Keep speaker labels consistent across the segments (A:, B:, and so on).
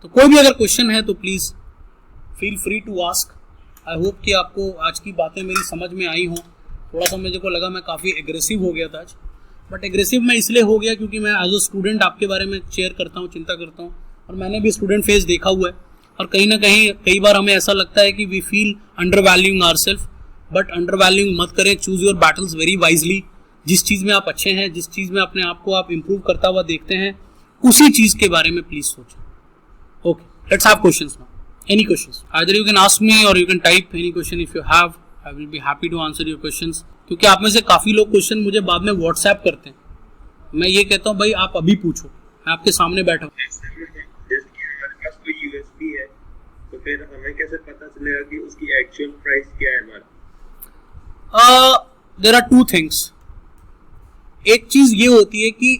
A: तो कोई भी अगर क्वेश्चन है तो please feel free to ask. I hope कि आपको आज की बातें मेरी समझ में आई हों। थोड़ा सा मुझे को लगा मैं काफ़ी एग्रेसिव हो गया था आज, बट एग्रेसिव मैं इसलिए हो गया क्योंकि मैं एज अ स्टूडेंट आपके बारे में शेयर करता हूँ, चिंता करता हूँ, और मैंने भी स्टूडेंट फेस देखा हुआ है। और कहीं ना कहीं कई बार हमें ऐसा लगता है कि we feel undervaluing ourself, but undervaluing मत करें। Choose your battles very wisely. जिस चीज़ में आप अच्छे हैं, जिस चीज़ में अपने आप को आप इम्प्रूव करता हुआ देखते हैं, उसी चीज़ के बारे में प्लीज सोचें। Okay, let's have questions now. Any questions? Either you can ask me or you can type any question if you have. I will be happy to answer your questions. क्योंकि आप में से काफ़ी लोग क्वेश्चन मुझे बाद में व्हाट्सएप करते हैं, मैं ये कहता हूँ भाई आप अभी पूछो, मैं आपके सामने बैठा हूँ।
B: जैसे कि हमारे पास कोई यूएसपी है तो फिर हमें कैसे पता चलेगा कि उसकी एक्चुअल प्राइस क्या है हमारा?
A: There are two things. एक चीज़ ये होती है कि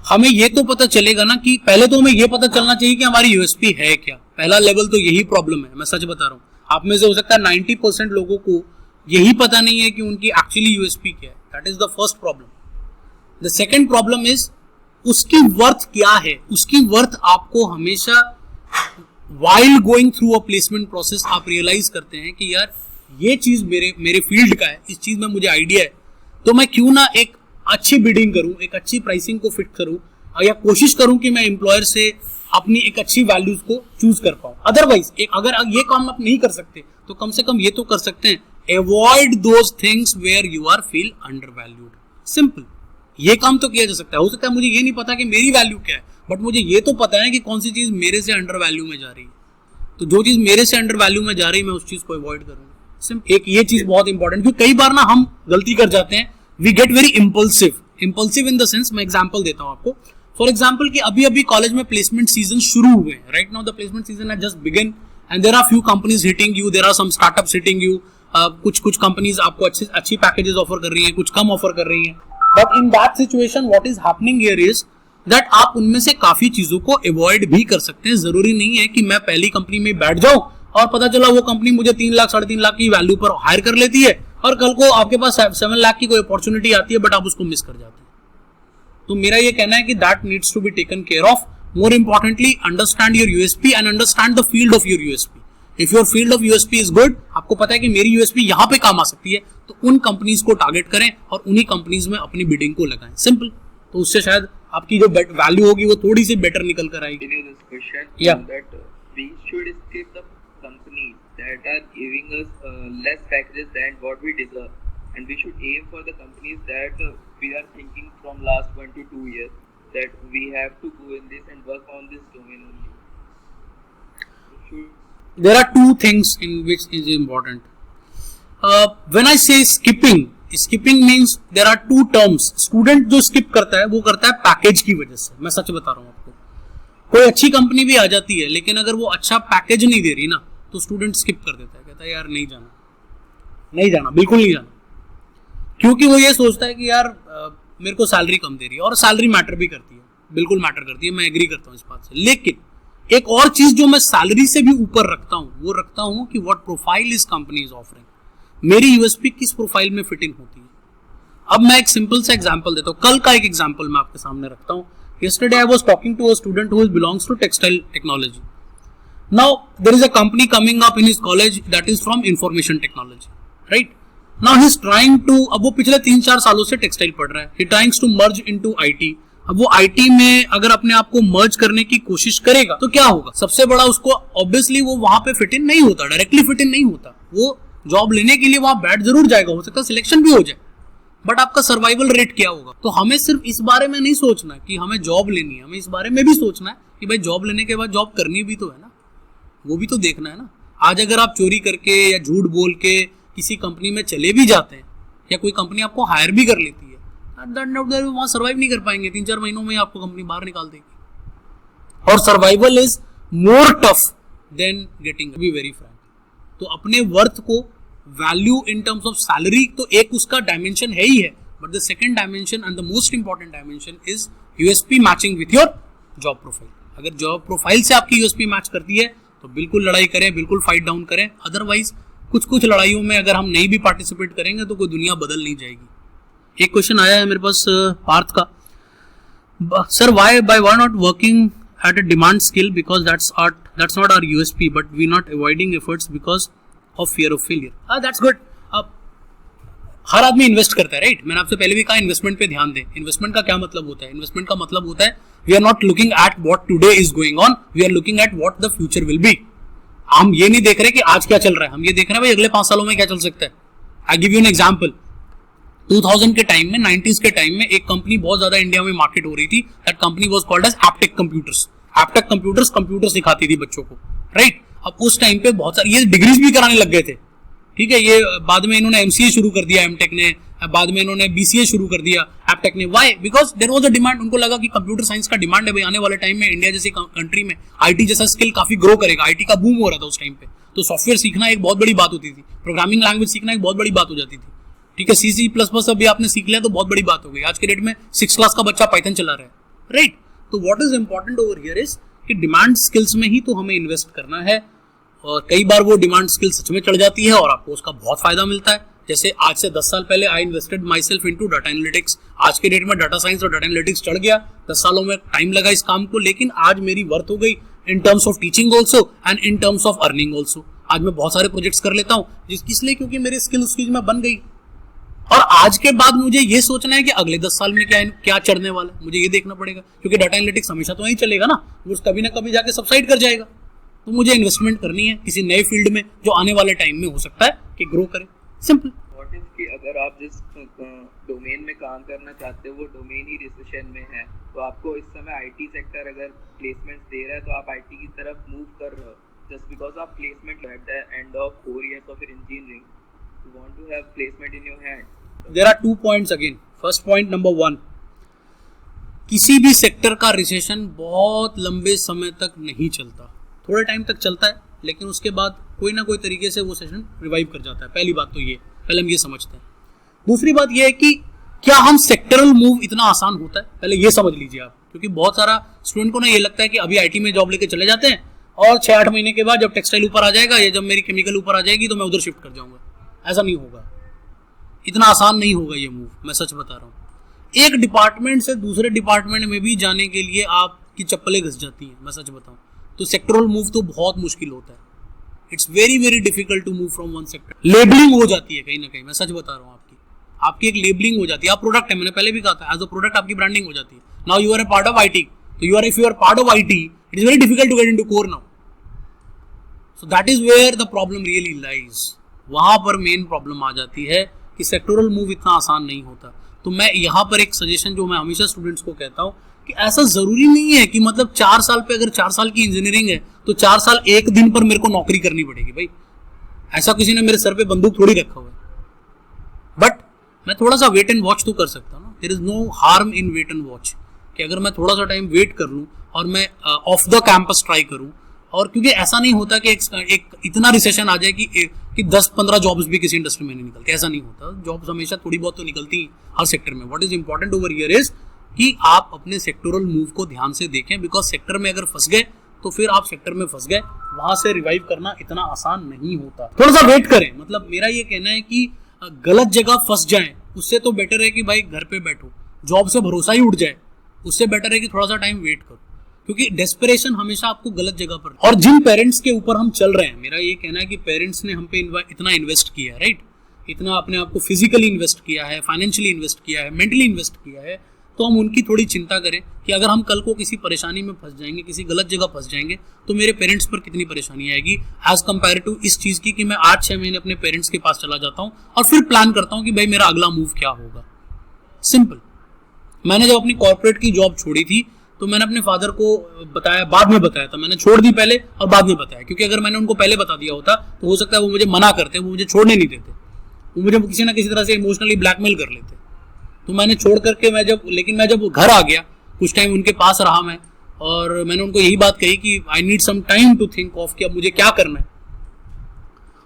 A: हमें ये तो पता चलेगा ना कि पहले तो हमें ये पता चलना चाहिए कि हमारी यूएसपी है क्या। पहला लेवल तो यही प्रॉब्लम है, मैं सच बता रहा हूँ। आप में से हो सकता है 90% लोगों को यही पता नहीं है कि उनकी एक्चुअली यूएसपी क्या है। That is the first problem. The second problem is उसकी वर्थ क्या है। उसकी वर्थ आपको हमेशा while going through a placement process आप रियलाइज करते हैं कि यार ये चीज मेरे फील्ड का है, इस चीज में मुझे आइडिया है, तो मैं क्यों ना एक अच्छी बिडिंग करूं, एक अच्छी प्राइसिंग को फिट करूं, या कोशिश करूं कि मैं एम्प्लॉयर से अपनी एक अच्छी वैल्यूज को चूज कर पाऊं। अदरवाइज अगर ये काम आप नहीं कर सकते तो कम से कम ये तो कर सकते हैं, avoid those things where you are feel undervalued. Simple, ये काम तो किया जा सकता है। हो सकता है मुझे ये नहीं पता कि मेरी वैल्यू क्या है, बट मुझे ये तो पता है कि कौन सी चीज मेरे से अंडर वैल्यू में जा रही है। तो जो चीज मेरे से अंडर वैल्यू में जा रही है मैं उस चीज को अवॉइड करूंगा। सिंपल, एक ये चीज बहुत इंपॉर्टेंट, क्योंकि कई बार ना हम गलती कर जाते हैं, we get very impulsive in the sense, मैं एग्जांपल देता हूं आपको। फॉर एग्जांपल कि अभी अभी कॉलेज में प्लेसमेंट सीजन शुरू हुए हैं। Right now the placement season has just begin and there are few companies hitting you, there are some startups hitting you. कुछ कंपनीज आपको अच्छी पैकेजेस ऑफर कर रही हैं, कुछ कम ऑफर कर रही हैं। But in that situation what is happening here is that आप उनमें से काफी चीजों को अवॉइड भी कर सकते हैं। जरूरी नहीं है कि मैं पहली कंपनी में बैठ जाऊं और पता चला वो कंपनी मुझे 3 लाख 3.5 लाख की वैल्यू पर हायर कर लेती है और कल को आपके पास 7 लाख की कोई अपॉर्चुनिटी आती है बट आप उसको मिस कर जाते हैं। तो मेरा ये कहना है कि that needs to be taken care of. More importantly understand your USP and understand the field of your USP. If your field of USP is good, आपको पता है कि मेरी यूएसपी यहाँ पे काम आ सकती है, तो उन कंपनीज को टारगेट करें और उन्हीं कंपनीज में अपनी बिडिंग को लगाएं। सिंपल, तो उससे शायद आपकी जो वैल्यू होगी वो थोड़ी सी बेटर निकल कर आएगी।
B: That are giving us less packages than what we deserve, and we should aim for the companies that we are thinking from last 1 to 2 years that we have to go in this and work on this domain only.
A: There are two things in which is important. When I say skipping means there are two terms. Student जो skip करता है वो करता है package की वजह से। मैं सच बता रहा हूँ आपको, कोई अच्छी कंपनी भी आ जाती है लेकिन अगर वो अच्छा पैकेज नहीं दे रही ना तो स्टूडेंट स्किप कर देता है, कहता है यार नहीं जाना, बिल्कुल नहीं जाना, क्योंकि वो ये सोचता है कि यार मेरे को सैलरी कम दे रही है। और सैलरी मैटर भी करती है, बिल्कुल मैटर करती है, मैं एग्री करता हूँ इस बात से। लेकिन एक और चीज जो मैं सैलरी से भी ऊपर रखता हूँ वो रखता हूँ कि what profile is company is offering, मेरी यूएसपी किस प्रोफाइल में फिटिंग होती है। अब मैं एक सिंपल सा एग्जांपल देता हूँ, कल का एक एग्जांपल मैं आपके सामने रखता हूँ। Yesterday I was talking to a student who belongs to textile technology. Now there is a company coming up in his college that is from information technology, right? Now he's trying to, अब वो पिछले 3-4 सालों से textile पढ़ रहा है, he tries to merge into IT. अब वो IT में अगर अपने आप को मर्ज करने की कोशिश करेगा तो क्या होगा? सबसे बड़ा उसको ऑब्वियसली वो वहां पे फिट इन नहीं होता, डायरेक्टली फिट इन नहीं होता। वो जॉब लेने के लिए वहां बैठ जरूर जाएगा, हो सकता है सिलेक्शन भी हो जाए, बट आपका सर्वाइवल रेट क्या होगा? तो हमें सिर्फ इस बारे में नहीं सोचना कि हमें जॉब लेनी है, हमें इस बारे में भी सोचना है कि भाई जॉब लेने के बाद जॉब करनी भी तो है ना, वो भी तो देखना है ना। आज अगर आप चोरी करके या झूठ बोल के किसी कंपनी में चले भी जाते हैं या कोई कंपनी आपको हायर भी कर लेती है, वहां सर्वाइव नहीं कर पाएंगे, 3-4 महीनों में आपको कंपनी बाहर निकाल देगी। और survival is more tough than getting, be very frank. तो अपने वर्थ को value in terms of salary तो एक उसका डायमेंशन है ही है, but the second dimension and the most important dimension is USP matching with your job profile. अगर जॉब प्रोफाइल से आपकी यूएसपी मैच करती है तो बिल्कुल लड़ाई करें, बिल्कुल फाइट डाउन करें। अदरवाइज कुछ लड़ाइयों में अगर हम नहीं भी पार्टिसिपेट करेंगे तो कोई दुनिया बदल नहीं जाएगी। एक क्वेश्चन आया है मेरे पास पार्थ का, sir why not working at a demand skill because that's not our USP, but we're not avoiding efforts because of fear of failure. That's good. अब हर आदमी इन्वेस्ट करता है, राइट? मैंने आपसे पहले भी कहा इन्वेस्टमेंट पे ध्यान दें. इन्वेस्टमेंट का क्या मतलब होता है? इन्वेस्टमेंट का मतलब होता है we are not looking at what today is going on, we are looking at what the future will be. हम ये नहीं देख रहे कि आज क्या चल रहा है, हम ये देख रहे हैं भाई अगले 5 सालों में क्या चल सकता है. I give you an example. 2000 के टाइम में, 90s के टाइम में एक कंपनी बहुत ज्यादा इंडिया में मार्केट हो रही थी. That company was called as Aptech computers. Aptech computers computer सिखाती थी बच्चों को, राइट? अब उस टाइम पे बहुत सारे ये डिग्रीज भी कराने लग गए थे, ठीक है? ये बाद में इन्होंने एमसीए शुरू कर दिया, एमटेक ने, बाद में इन्होंने बीसीए शुरू कर दिया एप्टेक ने. Why? Because there was a demand. उनको लगा कि कंप्यूटर साइंस का डिमांड है भाई, आने वाले टाइम में इंडिया जैसी कंट्री में आईटी जैसा स्किल काफी ग्रो करेगा. आईटी का बूम हो रहा था उस टाइम पे, तो सॉफ्टवेयर सीखना एक बहुत बड़ी बात होती थी, प्रोग्रामिंग लैंग्वेज सीखना एक बहुत बड़ी बात हो जाती थी, ठीक है? C++ अभी आपने सीख लिया तो बहुत बड़ी बात हो गई. आज के डेट में 6th क्लास का बच्चा पाइथन चला रहा है, राइट? तो what is important over here is कि डिमांड स्किल्स में ही तो हमें इन्वेस्ट करना है. और कई बार वो डिमांड स्किल सच में चढ़ जाती है और आपको उसका बहुत फायदा मिलता है. जैसे आज से 10 साल पहले I invested my self into data analytics. आज के डेट में डाटा साइंस और डाटा एनालिटिक्स चढ़ गया. 10 सालों में टाइम लगा इस काम को, लेकिन आज मेरी वर्थ हो गई इन terms of teaching also and in terms of earning also. आज मैं बहुत सारे प्रोजेक्ट्स कर लेता हूँ इसलिए क्योंकि मेरी स्किल उस चीज में बन गई. और आज के बाद मुझे ये सोचना है कि अगले 10 साल में क्या चढ़ने वाला है, मुझे ये देखना पड़ेगा, क्योंकि डाटा एनालिटिक्स हमेशा तो नहीं चलेगा ना, वो कभी ना कभी जाके सबसाइड कर जाएगा. तो मुझे इन्वेस्टमेंट करनी है किसी नए फील्ड में जो आने वाले टाइम में हो सकता है कि ग्रो करे. सिंपल.
B: व्हाट इज कि अगर आप जिस डोमेन में काम करना चाहते हो वो डोमेन ही रिसेशन में है, तो आपको इस समय आईटी सेक्टर अगर प्लेसमेंट्स दे रहा है तो आप आईटी की तरफ मूव कर रहे हो just because of placement at the end of 4 years of your engineering. You want to have placement in your hand.
A: There are 2 points again. First point, number 1, किसी भी सेक्टर का रिसेशन बहुत लंबे समय तक नहीं चलता. थोड़े टाइम तक चलता है, लेकिन उसके बाद कोई ना कोई तरीके से वो सेशन रिवाइव कर जाता है. पहली बात तो ये, पहले हम ये समझते हैं. दूसरी बात ये है कि क्या हम सेक्टरल मूव इतना आसान होता है, पहले ये समझ लीजिए आप. क्योंकि बहुत सारा स्टूडेंट को ना ये लगता है कि अभी आईटी में जॉब लेके चले जाते हैं और 6-8 महीने के बाद जब टेक्सटाइल ऊपर आ जाएगा या जब मेरी केमिकल ऊपर आ जाएगी तो मैं उधर शिफ्ट कर जाऊंगा. ऐसा नहीं होगा, इतना आसान नहीं होगा ये मूव, मैं सच बता रहा हूँ. एक डिपार्टमेंट से दूसरे डिपार्टमेंट में भी जाने के लिए आपकी चप्पलें घस जाती हैं, मैं सच बताऊँ तो. सेक्टरल मूव तो बहुत मुश्किल होता है. It's very very difficult to move from one sector. Labeling हो जाती है कहीं ना कहीं, मैं सच बता रहा हूँ. आपकी एक लेबलिंग हो जाती है. आप प्रोडक्ट है, मैंने पहले भी कहा था, एज अ प्रोडक्ट आपकी ब्रांडिंग हो जाती है. Now you are a part of IT, तो if you are part of IT it is very difficult to get into core now. So that is where the problem really lies. वहां पर main problem आ जाती है कि sectoral move इतना आसान नहीं होता. तो मैं यहाँ पर एक सजेशन जो मैं हमेशा स्टूडेंट्स को कहता हूँ कि ऐसा जरूरी नहीं है कि मतलब 4 साल पे अगर 4 साल की इंजीनियरिंग है तो 4 साल एक दिन पर मेरे को नौकरी करनी पड़ेगी. भाई ऐसा किसी ने मेरे सर पे बंदूक थोड़ी रखा हुआ है. बट मैं थोड़ा सा वेट एंड वॉच तो कर सकता हूँ ना. There is no harm in wait and watch, कि अगर मैं थोड़ा सा टाइम वेट कर लूँ और मैं ऑफ द कैंपस ट्राई करूँ. और क्योंकि ऐसा नहीं होता कि एक इतना रिसेशन आ जाए कि 10-15 जॉब्स भी किसी इंडस्ट्री में नहीं निकलती. ऐसा नहीं होता. जॉब्स हमेशा थोड़ी बहुत तो निकलती हैं हर सेक्टर में. What is important over here is कि आप अपने सेक्टोरल मूव को ध्यान से देखें, बिकॉज सेक्टर में अगर फंस गए तो फिर आप सेक्टर में फंस गए, वहां से रिवाइव करना इतना आसान नहीं होता. थोड़ा सा वेट करें. मतलब मेरा ये कहना है कि गलत जगह फंस जाए उससे तो बेटर है कि भाई घर पे बैठो, जॉब से भरोसा ही उठ जाए, उससे बेटर है कि थोड़ा सा टाइम वेट करो. क्योंकि डेस्परेशन हमेशा आपको गलत जगह पर. और जिन पेरेंट्स के ऊपर हम चल रहे हैं, मेरा ये कहना है कि पेरेंट्स ने हम पे इतना इन्वेस्ट किया है, राइट? इतना अपने आप को फिजिकली इन्वेस्ट किया है, फाइनेंशियली इन्वेस्ट किया है, मेंटली इन्वेस्ट किया है, तो हम उनकी थोड़ी चिंता करें कि अगर हम कल को किसी परेशानी में फंस जाएंगे, किसी गलत जगह फंस जाएंगे, तो मेरे पेरेंट्स पर कितनी परेशानी आएगी एज कम्पेयर टू इस चीज़ की कि मैं 8-6 महीने अपने पेरेंट्स के पास चला जाता हूँ और फिर प्लान करता हूँ कि भाई मेरा अगला मूव क्या होगा. सिंपल. मैंने जब अपनी कॉर्पोरेट की जॉब छोड़ी थी तो मैंने अपने फादर को बताया, बाद में बताया था. मैंने छोड़ दी पहले और बाद में बताया, क्योंकि अगर मैंने उनको पहले बता दिया होता तो हो सकता है वो मुझे मना करते, वो मुझे छोड़ने नहीं देते, वो मुझे किसी ना किसी तरह से इमोशनली ब्लैकमेल कर लेते. तो मैंने छोड़ करके मैं जब घर आ गया, कुछ टाइम उनके पास रहा मैं, और मैंने उनको यही बात कही कि I need some time to think of कि अब मुझे क्या करना है.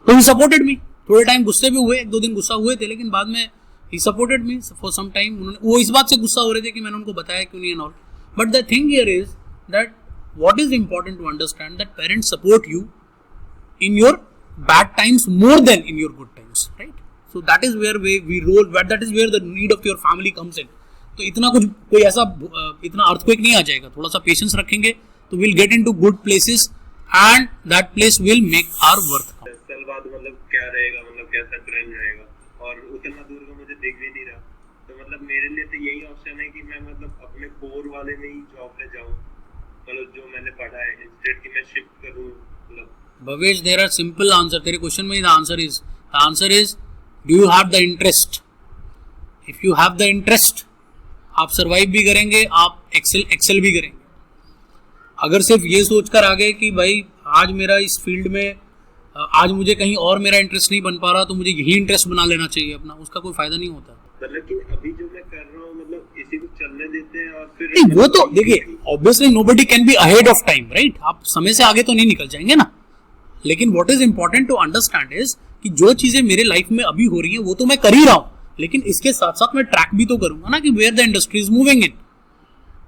A: तो ही सपोर्टेड मी. थोड़े टाइम गुस्से भी हुए, 1-2 दिन गुस्सा हुए थे, लेकिन बाद में ही supported me for some time. वो इस बात से गुस्सा हो रहे थे कि मैंने उनको बताया क्यों नहीं and all. But the thing here is that what is important to understand that parents support you in your bad times more than in your good times, right? So that is where we roll, but that is where the need of your family comes in. तो इतना कुछ कोई ऐसा इतना earthquake नहीं आ जाएगा. थोड़ा सा पेशेंस रखेंगे, तो will get into good places and that place will make our worth.
C: साल बाद मतलब क्या रहेगा, मतलब कैसा ट्रेंड रहेगा, और उतना दूर का मुझे दिख भी नहीं रहा। तो मतलब मेरे लिए तो यही ऑप्शन है कि मैं मतलब अपने कोर वाले में ही जॉब ले जाऊं, मतलब जो मैंने पढ़ा है, इंस्टेड कि मैं शिफ्ट करूं। मतलब
A: Bhavesh, there are simple answer. तेरे क्वेश्चन में the answer is do you have the interest. If you have the interest, आप सर्वाइव भी करेंगे, आप एक्सेल भी करेंगे। अगर सिर्फ ये सोचकर आ गए कि भाई आज मेरा इस फील्ड में, आज मुझे कहीं और मेरा इंटरेस्ट नहीं बन पा रहा तो मुझे यही इंटरेस्ट बना लेना चाहिए अपना, उसका कोई फायदा नहीं होता।
C: मतलब कि अभी जो मैं कर रहा हूँ मतलब इसी को चलने देते हैं, और फिर
A: नहीं, वो तो देखिए obviously nobody can be ahead of time, right. आप समय से आगे तो नहीं निकल जाएंगे ना। लेकिन what is important to understand is कि जो चीजें मेरे लाइफ में अभी हो रही है वो तो मैं कर ही रहा हूं, लेकिन इसके साथ साथ मैं ट्रैक भी तो करूंगा ना कि where the industry is moving in.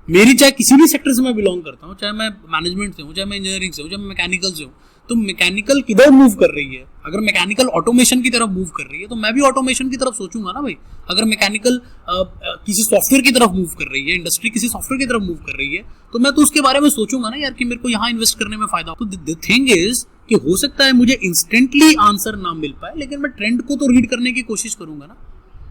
A: मेरी चाहे किसी भी सेक्टर से मैं बिलोंग करता हूँ, चाहे मैं मैनेजमेंट से हूँ, चाहे मैं इंजीनियरिंग से हूँ, चाहे मैं मैकेनिकल से हूँ, तो मैकेनिकल किधर मूव कर रही है। अगर मैकेनिकल ऑटोमेशन की तरफ मूव कर रही है तो मैं भी ऑटोमेशन की तरफ सोचूंगा ना भाई। अगर मैकेनिकल किसी सॉफ्टवेयर की तरफ मूव कर रही है, इंडस्ट्री किसी सॉफ्टवेयर की तरफ मूव कर रही है, तो मैं तो उसके बारे में सोचूंगा ना यार कि मेरे को यहाँ इन्वेस्ट करने में फायदा हो। तो द थिंग इज कि हो सकता है मुझे इंस्टेंटली आंसर ना मिल पाए, लेकिन मैं ट्रेंड को तो रीड करने की कोशिश करूंगा ना।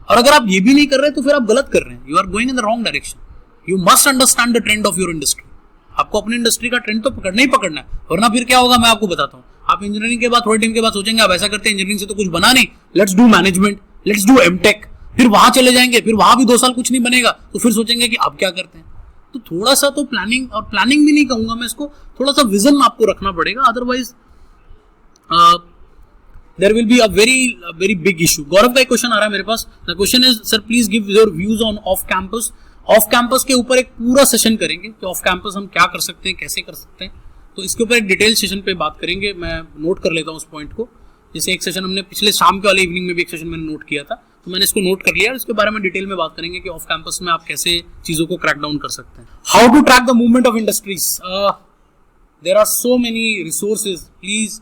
A: और अगर आप ये भी नहीं कर रहे तो फिर आप गलत कर रहे हैं, you are going in the wrong direction. You must understand the trend of your industry. आपको अपनी इंडस्ट्री का ट्रेंड तो पकड़ना ही पकड़ना है, वरना फिर क्या होगा मैं आपको बताता हूँ। आप इंजीनियरिंग के बाद थोड़े टाइम के बाद सोचेंगे आप ऐसा करते हैं, इंजीनियरिंग से तो कुछ बना नहीं, let's do management, let's do M Tech. फिर वहां चले जाएंगे, फिर वहां भी 2 साल कुछ नहीं बनेगा, तो फिर सोचेंगे कि अब क्या करते हैं। तो थोड़ा सा तो प्लानिंग, और प्लानिंग भी नहीं कहूंगा मैं इसको, थोड़ा सा विजन आपको रखना पड़ेगा, otherwise there will be a very big issue. गौरव का एक क्वेश्चन आ रहा है मेरे पास। The question is, sir please give your views on off campus. Off campus के ऊपर एक पूरा सेशन करेंगे कि ऑफ कैंपस हम क्या कर सकते हैं, कैसे कर सकते हैं। तो इसके ऊपर एक डिटेल सेशन पे बात करेंगे। मैं नोट कर लेता हूँ उस पॉइंट को। जैसे एक सेशन हमने पिछले शाम के वाले इवनिंग में भी एक सेशन मैंने नोट किया था, तो मैंने इसको नोट कर लिया और इसके बारे में डिटेल में बात करेंगे कि ऑफ कैंपस में आप कैसे चीजों को क्रैक डाउन कर सकते हैं। How to track the movement of industries. There are so many resources. Please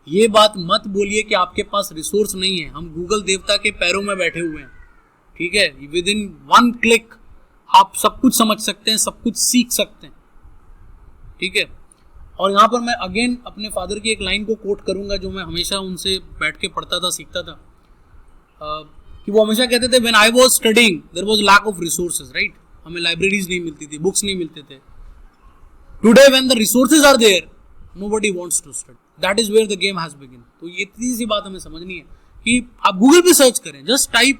A: ये बात मत बोलिए कि आपके पास रिसोर्स नहीं है। हम गूगल देवता के पैरों में बैठे हुए हैं, ठीक है। विद इन 1 क्लिक आप सब कुछ समझ सकते हैं, सब कुछ सीख सकते हैं, ठीक है। और यहाँ पर मैं अगेन अपने फादर की एक लाइन को कोट करूंगा जो मैं हमेशा उनसे बैठ के पढ़ता था, सीखता था, कि वो हमेशा कहते थे when I was studying there was lack of resources, right. हमें लाइब्रेरीज नहीं मिलती थी, बुक्स नहीं मिलते थे। Today when the resources are there nobody wants to study, that is where the game has begin. तो ये इतनी सी बात हमें समझनी है कि आप गूगल पे सर्च करें, just type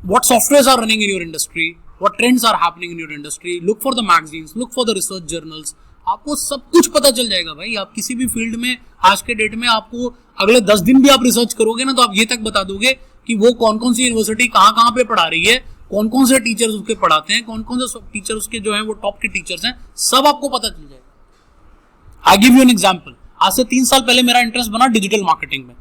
A: what softwares are running in your industry, what trends are happening in your industry, look for the magazines, look for the research journals, आपको सब कुछ पता चल जाएगा भाई। आप किसी भी फील्ड में आज के डेट में आपको अगले 10 दिन भी आप रिसर्च करोगे ना तो आप ये तक बता दोगे कि वो कौन कौन सी यूनिवर्सिटी कहाँ पे पढ़ा रही है, कौन कौन से टीचर्स उसके पढ़ाते हैं, कौन कौन से टीचर उसके जो है वो टॉप के टीचर्स हैं, सब आपको पता चल जाएगा। I give you an example. आज से 3 साल पहले मेरा इंटरेस्ट बना डिजिटल मार्केटिंग में।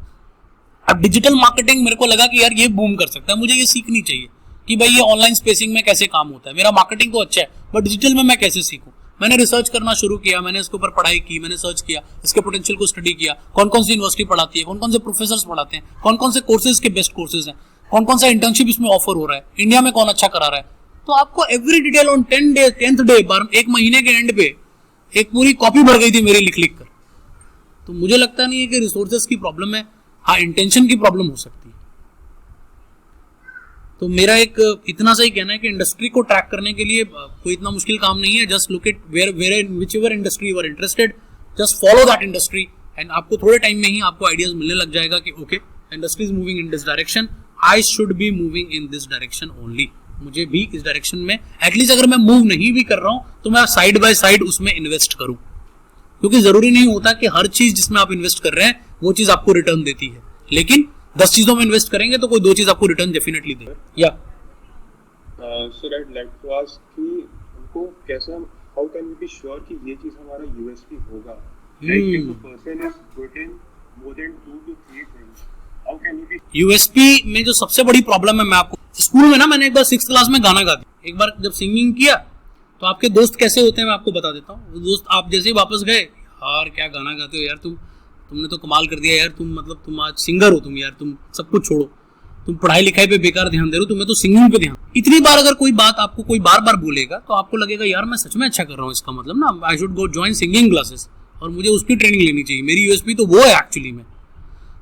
A: अब डिजिटल मार्केटिंग मेरे को लगा कि यार ये बूम कर सकता है, मुझे ये सीखनी चाहिए कि भाई ये ऑनलाइन स्पेसिंग में कैसे काम होता है। मेरा मार्केटिंग तो अच्छा है बट डिजिटल में मैं कैसे सीखूं। मैंने रिसर्च करना शुरू किया, मैंने इसके ऊपर पढ़ाई की, मैंने सर्च किया, इसके पोटेंशियल को स्टडी किया, कौन कौन सी यूनिवर्सिटी पढ़ाती है, कौन कौन से प्रोफेसर पढ़ाते हैं, कौन कौन से कोर्सेज के बेस्ट कोर्सेज हैं, कौन कौन सा इंटर्नशिप इसमें ऑफर हो रहा है, इंडिया में कौन अच्छा करा रहा है। तो आपको every detail on 10th day 1 महीने के एंड पे एक पूरी कॉपी भर गई थी मेरी लिख कर। तो मुझे लगता नहीं है कि रिसोर्सेज की प्रॉब्लम है, हाँ इंटेंशन की प्रॉब्लम हो सकती है। तो मेरा एक इतना सा ही कहना है कि इंडस्ट्री को ट्रैक करने के लिए कोई इतना मुश्किल काम नहीं है। Just look it where whichever industry you are interested, just follow that industry and आपको थोड़े टाइम में ही आपको आइडियाज मिलने लग जाएगा कि okay industry is moving in this direction, I should be moving in this direction only. मुझे भी इस डायरेक्शन में एटलीस्ट अगर मैं मूव नहीं भी कर रहा हूं तो मैं साइड बाय साइड उसमें इन्वेस्ट करूं, क्योंकि जरूरी नहीं होता कि हर चीज जिसमें आप इन्वेस्ट कर रहे हैं वो चीज आपको रिटर्न देती है, लेकिन 10 चीजों में इन्वेस्ट करेंगे तो कोई 2 चीज आपको रिटर्न डेफिनेटली देगा। या
C: sir I like to ask कि हमको कैसे, how can we be sure कि ये चीज हमारा यूएसपी होगा, like if a person is good in more than 2 to 3 things, how can we be.
A: USP में जो सबसे बड़ी प्रॉब्लम है, मैं आपको स्कूल में ना मैंने एक बार 6th क्लास में गाना गा दिया। एक बार जब सिंगिंग किया तो आपके दोस्त कैसे होते हैं मैं आपको बता देता हूँ। दोस्त आप जैसे ही वापस गए, यार क्या गाना गाते हो यार, तुमने तो कमाल कर दिया यार, तुम आज सिंगर हो तुम यार, तुम सब कुछ छोड़ो। तुम पढ़ाई लिखाई पे बेकार ध्यान दे रहे हो, तुम्हें तो सिंगिंग पे ध्यान। इतनी बार अगर कोई बात आपको कोई बार बार बोलेगा तो आपको लगेगा यार मैं सच में अच्छा कर रहा हूँ, इसका मतलब ना I should go join singing classes और मुझे उसकी ट्रेनिंग लेनी चाहिए, मेरी यूएसपी तो वो है एक्चुअली में।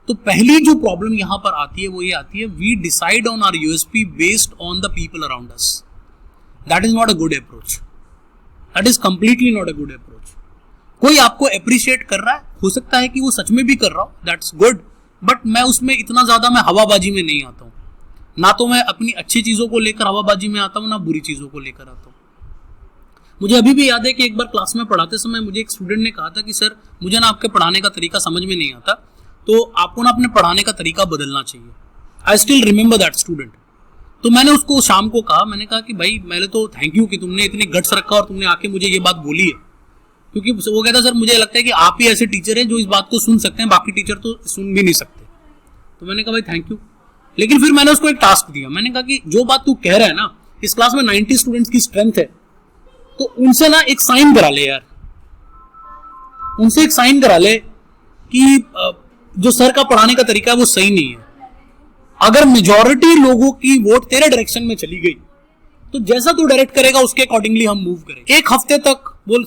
A: तो पहली जो प्रॉब्लम यहां पर आती है वो ये आती है, we decide on our USP based on the people around us. That is not a good approach, that is completely not a good approach. कोई आपको अप्रिशिएट कर रहा है, हो सकता है कि वो सच में भी कर रहा हो, दैट्स गुड, बट मैं उसमें इतना ज्यादा मैं हवाबाजी में नहीं आता हूं। ना तो मैं अपनी अच्छी चीजों को लेकर हवाबाजी में आता हूं, ना बुरी चीजों को लेकर आता हूं। मुझे अभी भी याद है कि एक बार क्लास में पढ़ाते समय मुझे एक स्टूडेंट ने कहा था कि सर मुझे ना आपके पढ़ाने का तरीका समझ में नहीं आता, तो आपको ना अपने पढ़ाने का तरीका बदलना चाहिए। I still remember that student. तो मैंने उसको शाम को कहा, मैंने कहा कि भाई पहले तो थैंक यू कि तुमने इतने गट्स रखा और तुमने आके मुझे ये बात बोली है, क्योंकि वो कहता सर मुझे लगता है कि आप ही ऐसे टीचर हैं जो इस बात को सुन सकते हैं, बाकी टीचर तो सुन भी नहीं सकते। तो मैंने कहा भाई थैंक यू। लेकिन फिर मैंने उसको एक टास्क दिया, मैंने कहा कि जो बात तू कह रहा है ना, इस क्लास में 90 स्टूडेंट्स की स्ट्रेंथ है, तो उनसे ना एक साइन करा ले यार, उनसे एक साइन करा ले कि जो सर का पढ़ाने का तरीका है वो सही नहीं है। अगर मेजॉरिटी लोगों की वोट तेरे डायरेक्शन में चली गई तो जैसा तू डायरेक्ट करेगा उसके अकॉर्डिंगली हम मूव करेंगे। एक हफ्ते तक वो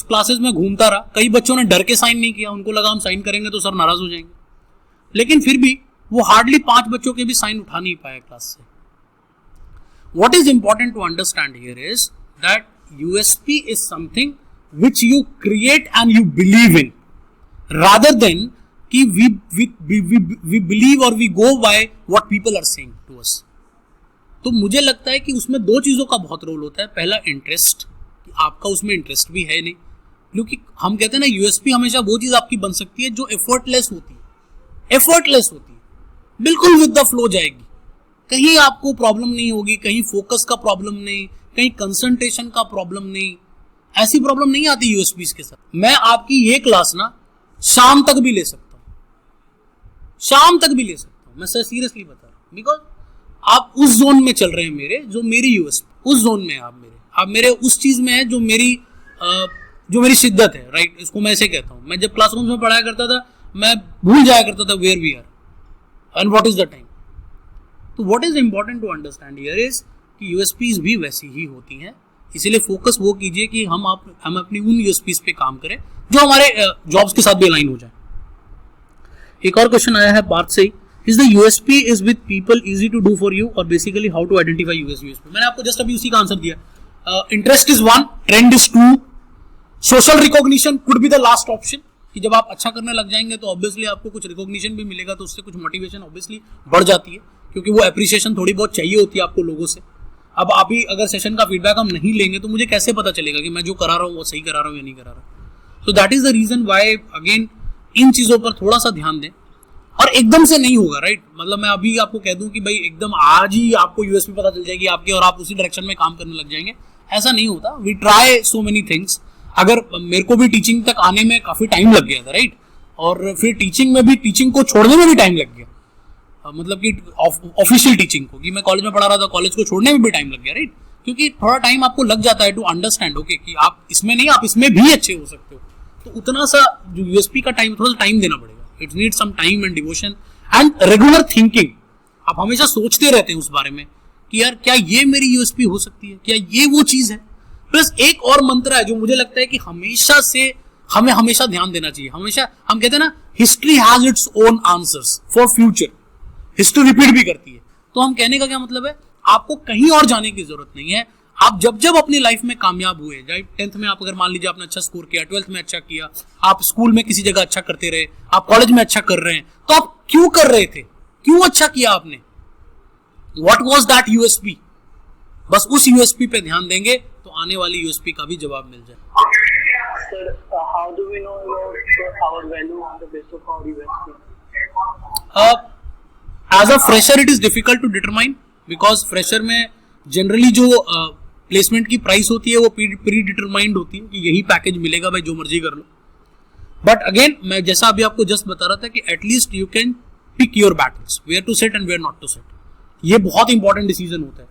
A: क्लासेस में घूमता रहा, कई बच्चों ने डर के साइन नहीं किया, उनको लगा हम साइन करेंगे तो सर नाराज हो जाएंगे, लेकिन फिर भी वो हार्डली 5 बच्चों के भी साइन उठा नहीं पाया क्लास से। What is important to understand here is that USP is something which you create and you believe in, rather than कि we believe or we go by what people are saying to us. तो मुझे लगता है कि उसमें 2 चीजों का बहुत रोल होता है। पहला इंटरेस्ट, कि आपका उसमें इंटरेस्ट भी है नहीं, क्योंकि हम कहते हैं ना यूएसपी हमेशा वो चीज आपकी बन सकती है जो एफर्टलेस होती है, एफर्टलेस होती है, बिल्कुल विद द फ्लो जाएगी, कहीं आपको प्रॉब्लम नहीं होगी, कहीं फोकस का प्रॉब्लम नहीं, कहीं कंसंट्रेशन का प्रॉब्लम नहीं, ऐसी प्रॉब्लम नहीं आती यूएसपीज के साथ। मैं आपकी ये क्लास ना शाम तक भी ले सकता हूं, शाम तक भी ले सकता हूं, मैं सर सीरियसली बता रहा हूं, बिकॉज आप उस जोन में चल रहे हैं मेरे, जो मेरी यूएसपी, उस जोन में आप मेरे उस चीज में है जो मेरी शिद्दत है, राइट। इसको मैं ऐसे कहता हूं, मैं जब क्लासरूम में पढ़ाया करता था मैं भूल जाया करता था where we are and what is the time. तो what is important to understand here is कि यूएसपीज भी वैसी ही होती हैं, इसीलिए फोकस वो कीजिए कि हम अपनी उन यूएसपीज पे काम करें जो हमारे जॉब्स के साथ भी अलाइन हो जाए। एक और क्वेश्चन आया है बात से, is the USP is with people easy to do for you और basically how to identify USP. मैंने आपको जस्ट अभी उसी का आंसर दिया। Interest is 1, trend is 2, social recognition could be the last option, कि जब आप अच्छा करने लग जाएंगे तो ऑब्वियसली आपको कुछ रिकॉग्निशन भी मिलेगा, तो उससे कुछ मोटिवेशन ऑब्वियसली बढ़ जाती है, क्योंकि वो एप्रिसिएशन थोड़ी बहुत चाहिए होती है आपको लोगों से। अब आप ही अगर सेशन का फीडबैक हम नहीं लेंगे तो मुझे कैसे पता चलेगा कि मैं जो करा रहा हूँ वो सही करा रहा हूँ या नहीं करा रहा। So that is the reason why again इन चीजों पर थोड़ा सा ध्यान दें, और एकदम से नहीं होगा, राइट। मतलब मैं अभी आपको कह दूं कि भाई एकदम आज ही आपको यूएसपी पता चल जाएगी आपकी और आप उसी डायरेक्शन में काम करने लग जाएंगे, ऐसा नहीं होता। We try so many things. अगर मेरे को भी टीचिंग तक आने में काफी टाइम लग गया था, राइट, और फिर टीचिंग को छोड़ने में भी टाइम लग गया, मतलब कि ऑफिशियल टीचिंग को, कि मैं कॉलेज में पढ़ा रहा था, कॉलेज को छोड़ने में भी टाइम लग गया, राइट, क्योंकि थोड़ा टाइम आपको लग जाता है टू अंडरस्टैंड ओके कि आप इसमें नहीं, आप इसमें भी अच्छे हो सकते हो। तो उतना सा जो यूएसपी का टाइम, थोड़ा सा टाइम देना पड़ेगा। It needs some time and devotion and regular thinking. आप हमेशा सोचते रहते हैं उस बारे में कि यार क्या ये मेरी यूएसपी हो सकती है, क्या ये वो चीज है। प्लस एक और मंत्र है जो मुझे लगता है कि हमेशा से हमें हमेशा ध्यान देना चाहिए। हमेशा हम कहते हैं ना, history has its own answers for future, history repeat भी करती है। तो हम कहने का क्या मतलब है, आपको कहीं और जाने की जरूरत नहीं है। आप जब अपनी लाइफ में कामयाब हुए, चाहे 10th में आप अगर मान लीजिए आपने अच्छा स्कोर किया, 12th में अच्छा किया, आप स्कूल में किसी जगह अच्छा करते रहे, आप कॉलेज में अच्छा कर रहे हैं, तो आप क्यों कर रहे थे, क्यों अच्छा किया आपने, व्हाट वाज दैट यूएसपी। बस उस यूएसपी पे ध्यान देंगे तो आने वाली यूएसपी का भी जवाब मिल जाए।
D: Sir, how do we know about our value on the basis of our USP?
A: As a fresher, it is difficult to determine because fresher में generally जो प्लेसमेंट की प्राइस होती है वो प्री डिटरमाइंड होती है कि यही पैकेज मिलेगा भाई, जो मर्जी कर लो। बट अगेन मैं जैसा अभी आपको जस्ट बता रहा था कि at least you can pick your battles, where to set and where not to set. ये बहुत इंपॉर्टेंट डिसीजन होता है।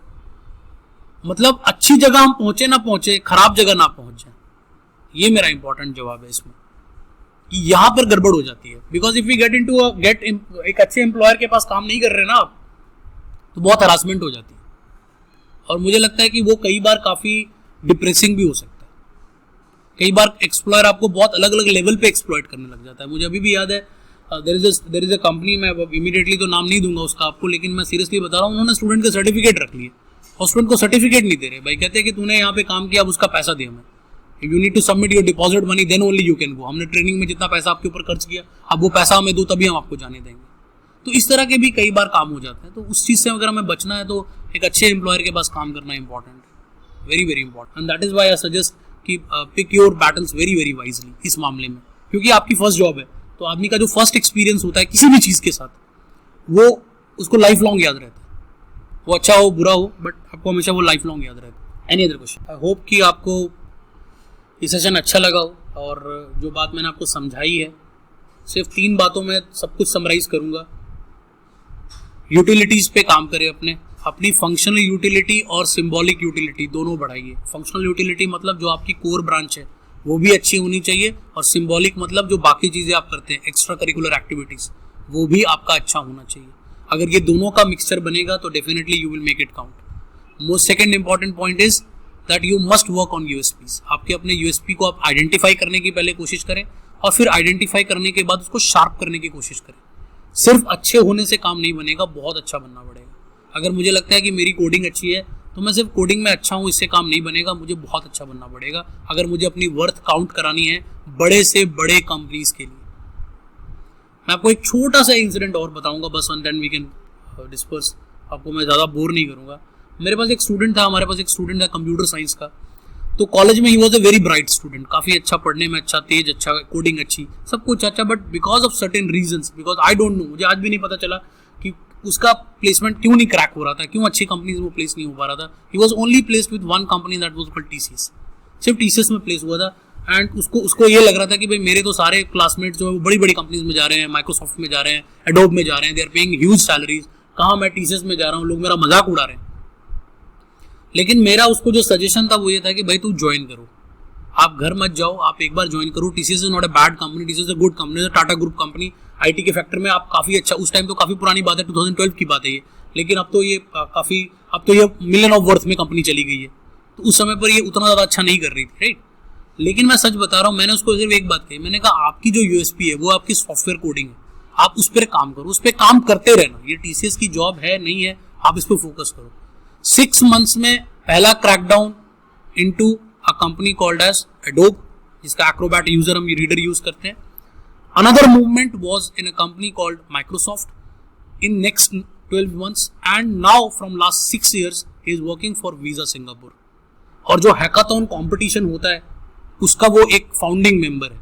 A: मतलब अच्छी जगह हम पहुंचे ना पहुंचे, खराब जगह ना पहुंच जाए, ये मेरा इंपॉर्टेंट जवाब है इसमें, कि यहां पर गड़बड़ हो जाती है। बिकॉज इफ वी गेट एक अच्छे एम्प्लॉयर के पास काम नहीं कर रहे ना आप, तो बहुत हरासमेंट हो जाती है, और मुझे लगता है कि वो कई बार काफ़ी डिप्रेसिंग भी हो सकता है। कई बार एक्सप्लॉयर आपको बहुत अलग अलग लेवल पे एक्सप्लॉइट करने लग जाता है। मुझे अभी भी याद है, देयर इज अ कंपनी, मैं इमीडिएटली तो नाम नहीं दूंगा उसका आपको, लेकिन मैं सीरियसली बता रहा हूँ, उन्होंने स्टूडेंट के सर्टिफिकेट रख लिए और स्टूडेंट को सर्टिफिकेट नहीं दे रहे। भाई कहते हैं कि तूने यहाँ पे काम किया, अब उसका पैसा दे हमें, you need to submit your deposit money, then only you can go. हमने ट्रेनिंग में जितना पैसा आपके ऊपर खर्च किया, अब वो पैसा हमें दो तभी हम आपको जाने देंगे। तो इस तरह के भी कई बार काम हो जाते हैं। तो उस चीज़ से अगर हमें बचना है तो एक अच्छे एम्प्लॉयर के पास काम करना इंपॉर्टेंट है, very very important. And that is why I suggest कि pick your battles very very wisely इस मामले में, क्योंकि आपकी फर्स्ट जॉब है। तो आदमी का जो फर्स्ट एक्सपीरियंस होता है किसी भी चीज़ के साथ, वो उसको लाइफ लॉन्ग याद रहता है, वो अच्छा हो बुरा हो, बट आपको हमेशा वो लाइफ लॉन्ग याद रहता है। Any other question? आई होप कि आपको ये सेशन अच्छा लगा हो, और जो बात मैंने आपको समझाई है सिर्फ 3 बातों में सब कुछ समराइज करूंगा। यूटिलिटीज पे काम करें, अपनी फंक्शनल यूटिलिटी और सिंबॉलिक यूटिलिटी दोनों बढ़ाइए। फंक्शनल यूटिलिटी मतलब जो आपकी कोर ब्रांच है वो भी अच्छी होनी चाहिए, और सिंबॉलिक मतलब जो बाकी चीज़ें आप करते हैं, एक्स्ट्रा करिकुलर एक्टिविटीज़, वो भी आपका अच्छा होना चाहिए। अगर ये दोनों का मिक्सचर बनेगा तो definitely you will make it count. Most second important point is that you must work on USPs. आपके अपने यूएसपी को आप आइडेंटिफाई करने की पहले कोशिश करें, और फिर आइडेंटिफाई करने के बाद उसको शार्प करने की कोशिश करें। सिर्फ अच्छे होने से काम नहीं बनेगा, बहुत अच्छा बनना पड़ेगा। अगर मुझे लगता है कि मेरी कोडिंग अच्छी है तो मैं सिर्फ कोडिंग में अच्छा हूँ, इससे काम नहीं बनेगा, मुझे बहुत अच्छा बनना पड़ेगा अगर मुझे अपनी वर्थ काउंट करानी है बड़े से बड़े कंपनीज के लिए। मैं आपको एक छोटा सा इंसिडेंट और बताऊंगा बस, and then we can disperse. आपको मैं ज़्यादा बोर नहीं करूंगा। मेरे पास एक स्टूडेंट था, हमारे पास एक स्टूडेंट था कंप्यूटर साइंस का। तो कॉलेज में he was a very bright student, काफ़ी अच्छा पढ़ने में, अच्छा तेज, अच्छा कोडिंग अच्छी, सब कुछ अच्छा, but because of certain reasons, because I don't know, मुझे आज भी नहीं पता चला कि उसका प्लेसमेंट क्यों नहीं क्रैक हो रहा था, क्यों अच्छी कंपनीज में प्लेस नहीं हो पा रहा था। He was only placed with one company that was called TCS, सिर्फ टीसीएस में प्लेस हुआ था। एंड उसको ये लग रहा था कि भाई मेरे तो सारे क्लासमेट्स जो है वो बड़ी बड़ी कंपनीज में जा रहे हैं, माइक्रोसॉफ्ट में जा रहे हैं, एडोब में जा रहे हैं, they are paying huge salaries, कहाँ मैं टीसीएस में जा रहा हूँ, लोग मेरा मजाक उड़ा रहे हैं। लेकिन मेरा उसको जो सजेशन था वो ये था कि भाई तू ज्वाइन करो, आप घर मत जाओ, आप एक बार ज्वाइन करो। TCS is not a bad company, TCS is a good company, Tata group company, IT के फैक्टर में आप काफ़ी अच्छा, उस टाइम तो काफ़ी पुरानी बात है, 2012 की बात है ये, लेकिन अब तो ये मिलियन ऑफ वर्थ में कंपनी चली गई है। तो उस समय पर ये उतना ज़्यादा अच्छा नहीं कर रही थी, राइट। लेकिन मैं सच बता रहा हूँ, मैंने उसको सिर्फ एक बात कही, मैंने कहा आपकी जो यूएसपी है वो आपकी सॉफ्टवेयर कोडिंग है, आप उस पर काम करो, उस पर काम करते रहना। ये टीसीएस की जॉब है नहीं है, आप इस पर फोकस करो। 6 मंथ्स में पहला crackdown into a company called as Adobe, जिसका एक्रोबैट यूजर हम रीडर यूज करते हैं। Another movement was in a company called Microsoft in next 12 months, and now from last 6 years he is working for Visa Singapore. और जो hackathon competition होता है उसका वो एक फाउंडिंग मेंबर है।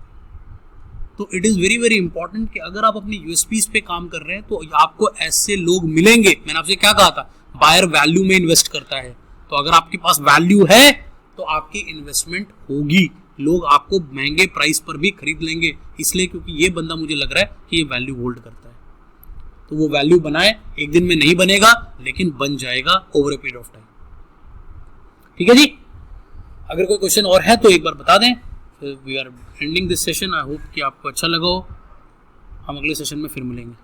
A: तो it is very very important कि अगर आप अपनी यूएसपीज पे काम कर रहे हैं तो आपको ऐसे लोग मिलेंगे। मैंने आपसे क्या कहा था, बायर वैल्यू में इन्वेस्ट करता है, तो अगर आपके पास वैल्यू है तो आपकी इन्वेस्टमेंट होगी, लोग आपको महंगे प्राइस पर भी खरीद लेंगे, इसलिए क्योंकि ये बंदा मुझे लग रहा है कि ये वैल्यू होल्ड करता है। तो वो वैल्यू बनाए, एक दिन में नहीं बनेगा लेकिन बन जाएगा over a period of time. ठीक है जी, अगर कोई क्वेश्चन और है तो एक बार बता दें। We are ending this session. I hope कि आपको अच्छा लगा हो। हम अगले सेशन में फिर मिलेंगे।